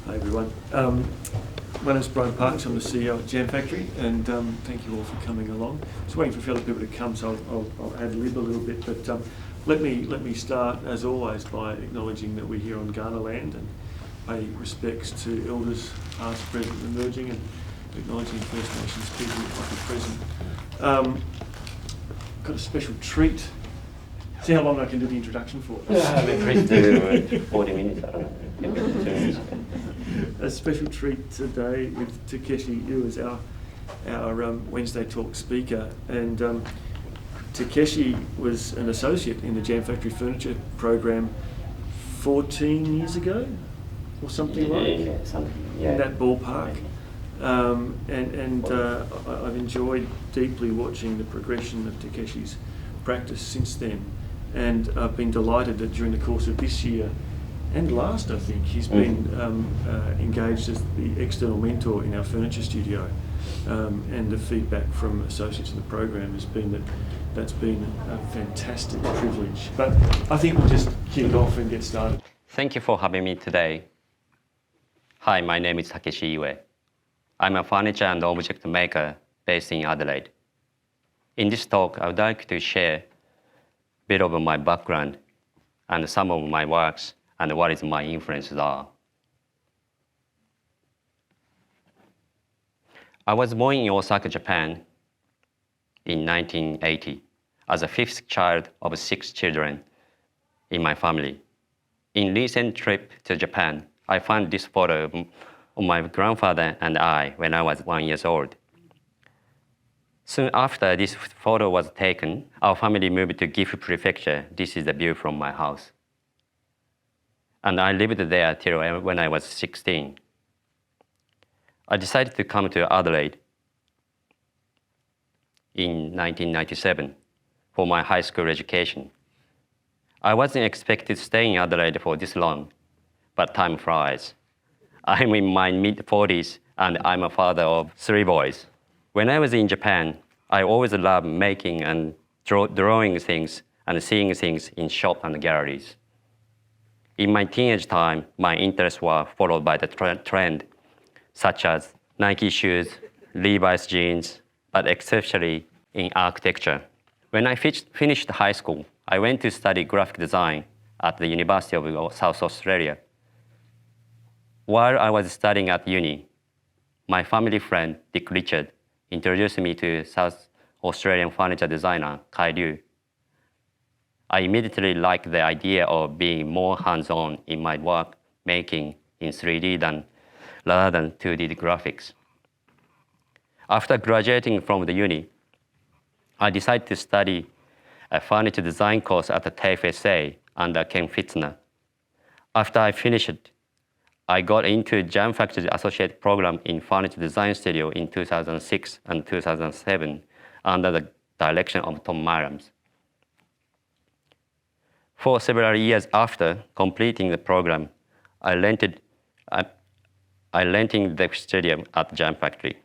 Hi everyone. My name is Brian Parks. I'm the CEO of JamFactory, and thank you all for coming along. Just waiting for a few other people to come, so I'll ad-lib a little bit. But let me start, as always, by acknowledging that we're here on Ghana land and pay respects to elders, past, present, and emerging, and acknowledging First Nations people who might be present. Got a special treat. See how long I can do the introduction for. We're free to do 40 minutes, I don't know. Maybe 2 minutes. A special treat today with Takeshi Iue as our Wednesday Talk speaker. And Takeshi was an associate in the JamFactory Furniture program 14 years ago, or something in that ballpark. I've enjoyed deeply watching the progression of Takeshi's practice since then. And I've been delighted that during the course of this year and last, I think, he's been engaged as the external mentor in our furniture studio. And the feedback from associates in the program has been that that's been a fantastic privilege. But I think we'll just kick it off and get started. Thank you for having me today. Hi, my name is Takeshi Iue. I'm a furniture and object maker based in Adelaide. In this talk, I would like to share a bit of my background and some of my works and what is my influences are. I was born in Osaka, Japan in 1980 as a fifth child of 6 children in my family. In recent trip to Japan, I found this photo of my grandfather and I when I was 1 year old. Soon after this photo was taken, our family moved to Gifu Prefecture. This is the view from my house. And I lived there till when I was 16. I decided to come to Adelaide in 1997 for my high school education. I wasn't expected to stay in Adelaide for this long, but time flies. I'm in my mid-40s and I'm a father of 3 boys. When I was in Japan, I always loved making and drawing things and seeing things in shops and galleries. In my teenage time, my interests were followed by the trend, such as Nike shoes, Levi's jeans, but especially in architecture. When I finished high school, I went to study graphic design at the University of South Australia. While I was studying at uni, my family friend, Dick Richard, introduced me to South Australian furniture designer, Kai Liu. I immediately liked the idea of being more hands-on in my work making in 3D rather than 2D graphics. After graduating from the uni, I decided to study a furniture design course at the TAFE SA under Ken Fitzner. After I finished, I got into JamFactory Associate Program in Furniture Design Studio in 2006 and 2007 under the direction of Tom Myrams. For several years after completing the program, I rented the studio at JamFactory.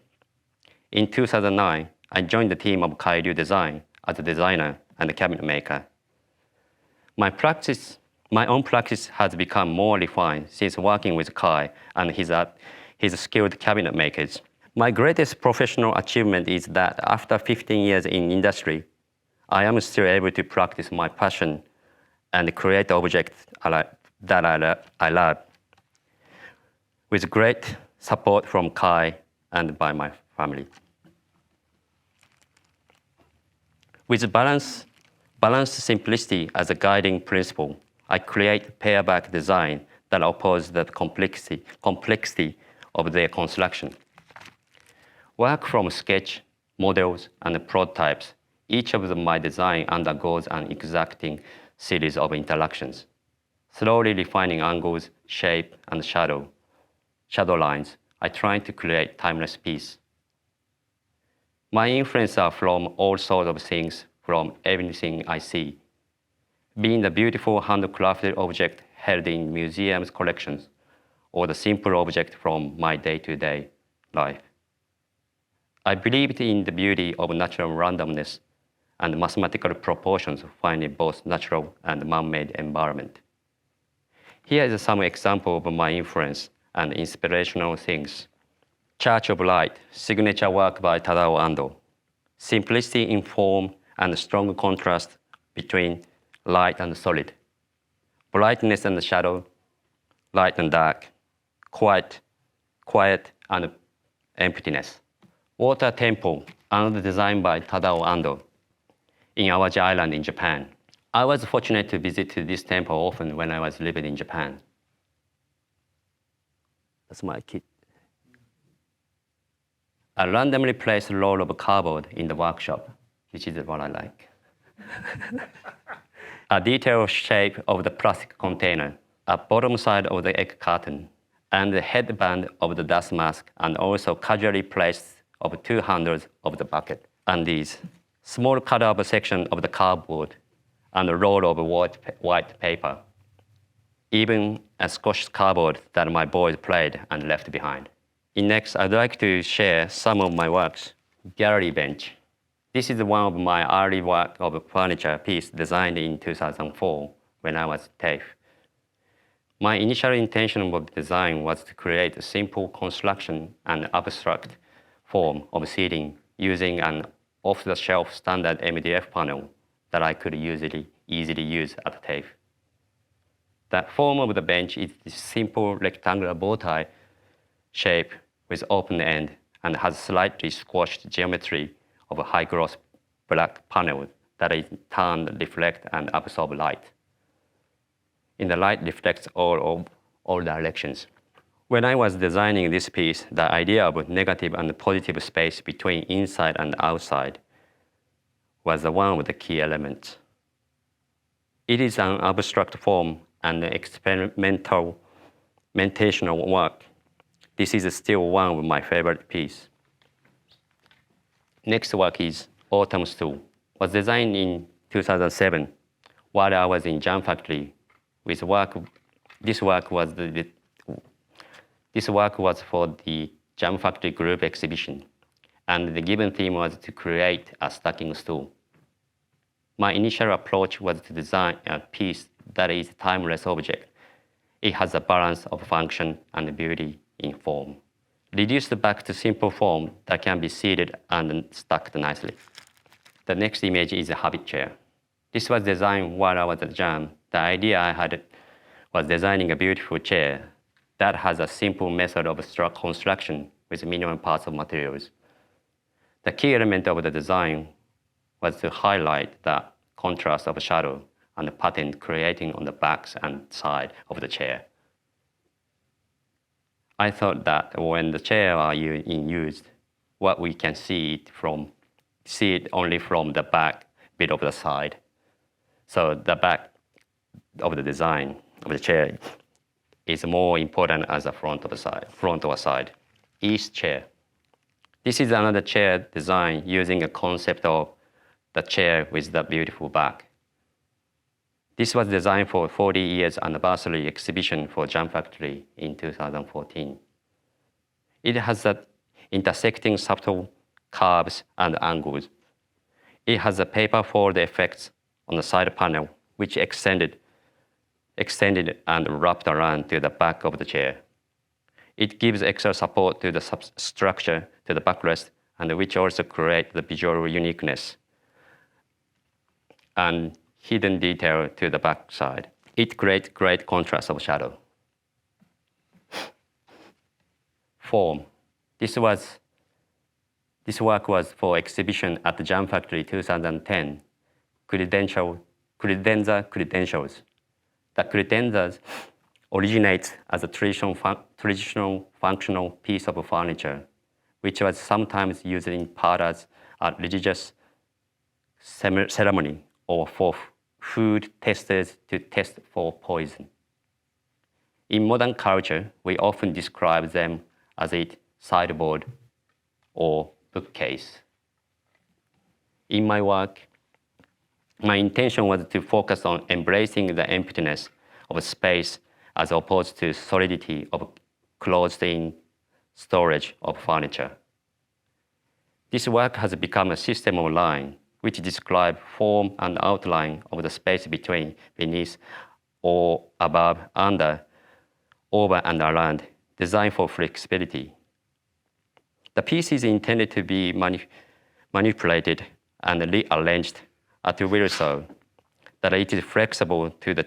In 2009, I joined the team of Kai Liu Design as a designer and a cabinet maker. My own practice has become more refined since working with Kai and his skilled cabinet makers. My greatest professional achievement is that after 15 years in industry, I am still able to practice my passion and create objects that I love, with great support from Kai and by my family. With balanced simplicity as a guiding principle, I create pare-back design that opposes the complexity of their construction. Work from sketch, models, and prototypes, each of my design undergoes an exacting series of interactions, slowly refining angles, shape, and shadow lines. I try to create timeless piece. My influences are from all sorts of things, from everything I see, being the beautiful handcrafted object held in museums collections, or the simple object from my day-to-day life. I believed in the beauty of natural randomness and mathematical proportions found in both natural and man-made environment. Here is some example of my influence and inspirational things. Church of Light, signature work by Tadao Ando. Simplicity in form and strong contrast between light and solid. Brightness and shadow, light and dark. Quiet and emptiness. Water Temple, another design by Tadao Ando in Awaji Island in Japan. I was fortunate to visit this temple often when I was living in Japan. That's my kit. I randomly placed a roll of cardboard in the workshop, which is what I like. A detailed shape of the plastic container, a bottom side of the egg carton, and the headband of the dust mask, and also casually placed of 2 handles of the bucket. And these small cut up section of the cardboard and a roll of white paper. Even a Scotch cardboard that my boys played and left behind. Next, I'd like to share some of my works. Gallery bench. This is one of my early work of a furniture piece designed in 2004 when I was TAFE. My initial intention of the design was to create a simple construction and abstract form of seating using an off-the-shelf standard MDF panel that I could easily use at TAFE. The form of the bench is this simple rectangular bow tie shape with open end and has slightly squashed geometry of a high-gloss black panel that is turned, reflect, and absorb light. And the light reflects all directions. When I was designing this piece, the idea of negative and positive space between inside and outside was one of the key elements. It is an abstract form and experimental work. This is still one of my favorite pieces. Next work is Autumn Stool. Was designed in 2007 while I was in JamFactory. This work was for the JamFactory group exhibition, and the given theme was to create a stacking stool. My initial approach was to design a piece that is a timeless object. It has a balance of function and beauty in form. Reduced back to simple form that can be seated and stacked nicely. The next image is a habit chair. This was designed while I was at Jam. The idea I had was designing a beautiful chair that has a simple method of construction with minimum parts of materials. The key element of the design was to highlight the contrast of shadow and the pattern creating on the backs and side of the chair. I thought that when the chair are in use, what we can see it only from the back bit of the side. So the back of the design of the chair is more important as a front or side. East chair. This is another chair design using a concept of the chair with the beautiful back. This was designed for 40 years anniversary exhibition for JamFactory in 2014. It has the intersecting subtle curves and angles. It has a paper fold effects on the side panel, which extended and wrapped around to the back of the chair. It gives extra support to the structure to the backrest, and which also create the visual uniqueness and hidden detail to the back side. It creates great contrast of shadow. Form. This work was for exhibition at the JamFactory 2010, credenza credentials. The credenzas originates as a traditional functional piece of furniture, which was sometimes used in parlors at religious ceremony or for food testers to test for poison. In modern culture, we often describe them as a sideboard or bookcase. In my work, my intention was to focus on embracing the emptiness of space as opposed to solidity of closed-in storage of furniture. This work has become a system of line which describe form and outline of the space beneath or above, under, over and around, designed for flexibility. The piece is intended to be manipulated and rearranged at will so that it is flexible to the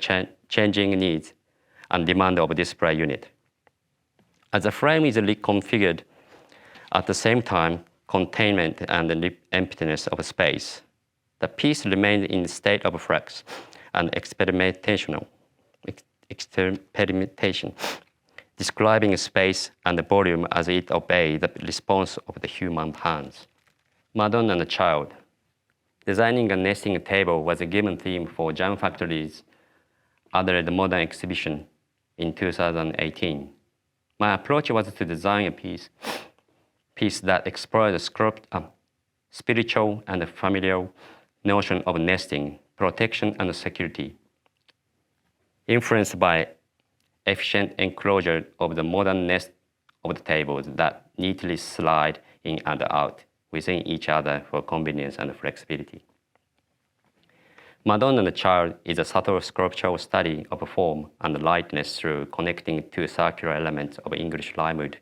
changing needs and demand of the display unit. As the frame is reconfigured, at the same time, containment and the emptiness of space, the piece remains in a state of flux and experimentation, describing space and the volume as it obeys the response of the human hands. Madonna and the Child. Designing a nesting table was a given theme for JamFactory's Adelaide Modern exhibition in 2018. My approach was to design a piece that explored the spiritual and familial notion of nesting, protection, and security, influenced by efficient enclosure of the modern nest of the tables that neatly slide in and out within each other for convenience and flexibility. Madonna and the Child is a subtle sculptural study of form and lightness through connecting two circular elements of English limewood.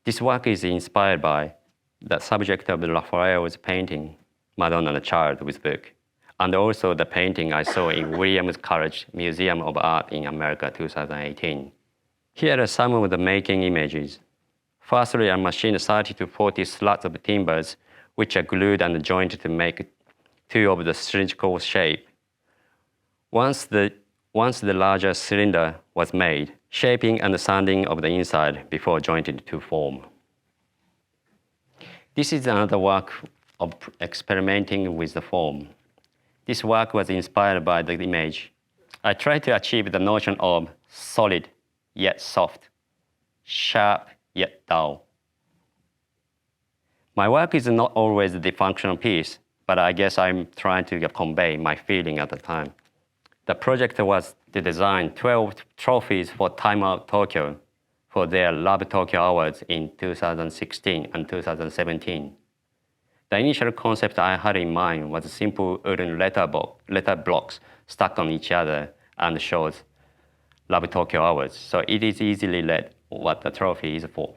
This work is inspired by the subject of Raphael's painting, Madonna and the Child with Book, and also the painting I saw in Williams College Museum of Art in America 2018. Here are some of the making images. Firstly, I machined 30 to 40 slats of timbers, which are glued and joined to make two of the cylindrical shape. Once the larger cylinder was made, shaping and sanding of the inside before jointed to form. This is another work of experimenting with the form. This work was inspired by the image. I tried to achieve the notion of solid yet soft, sharp yet dull. My work is not always the functional piece, but I guess I'm trying to convey my feeling at the time. The project was to design 12 trophies for Time Out Tokyo for their Love Tokyo Awards in 2016 and 2017. The initial concept I had in mind was simple wooden letter blocks stuck on each other and shows Love Tokyo Awards, so it is easily read what the trophy is for.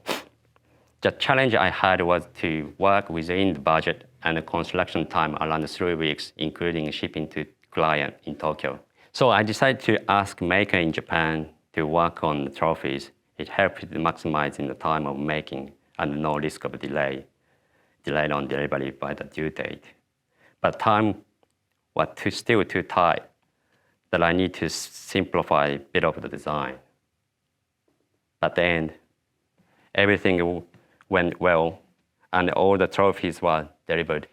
The challenge I had was to work within the budget and the construction time around 3 weeks, including shipping to client in Tokyo. So I decided to ask maker in Japan to work on the trophies. It helped maximizing the time of making and no risk of delayed on delivery by the due date. But time was still too tight that I need to simplify a bit of the design. At the end, everything went well and all the trophies were delivered.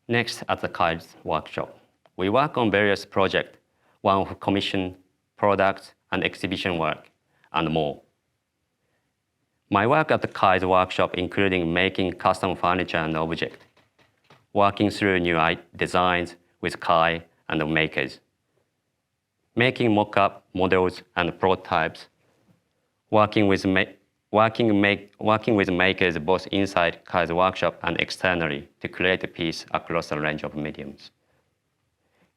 Next, at the Kai's workshop, we work on various projects, one for commission, products, and exhibition work, and more. My work at the Kai's workshop including making custom furniture and objects, working through new designs with Kai and the makers, making mock-up models and prototypes, working with makers both inside Kai's workshop and externally to create a piece across a range of mediums.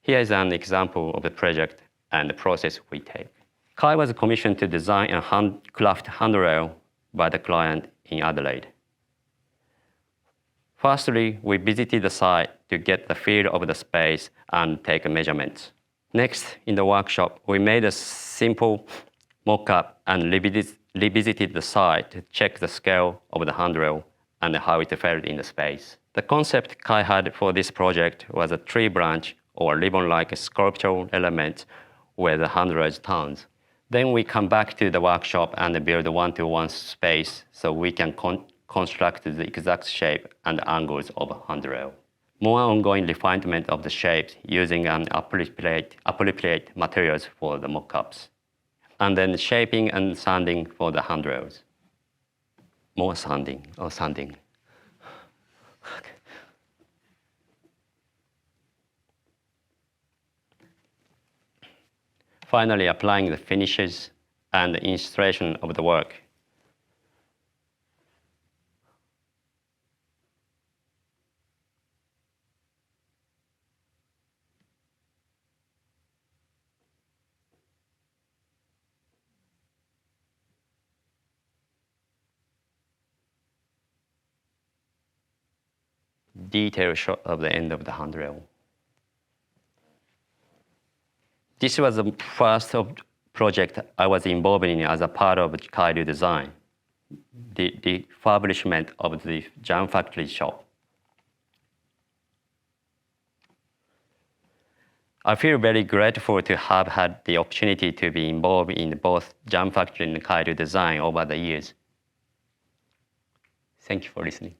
Here is an example of the project and the process we take. Kai was commissioned to design a handcraft handrail by the client in Adelaide. Firstly, we visited the site to get the feel of the space and take measurements. Next, in the workshop, we made a simple mock-up and revisited the site to check the scale of the handrail and how it felt in the space. The concept Kai had for this project was a tree branch or ribbon-like sculptural element where the handrail turns. Then we come back to the workshop and build a one-to-one space so we can construct the exact shape and angles of a handrail. More ongoing refinement of the shapes using an appropriate materials for the mock-ups. And then shaping and sanding for the handrails. More sanding. Okay. Finally, applying the finishes and the illustration of the work. detailed shot of the end of the handrail. This was the first project I was involved in as a part of Kaido design, the refurbishment of the JamFactory shop. I feel very grateful to have had the opportunity to be involved in both JamFactory and Kaido design over the years. Thank you for listening.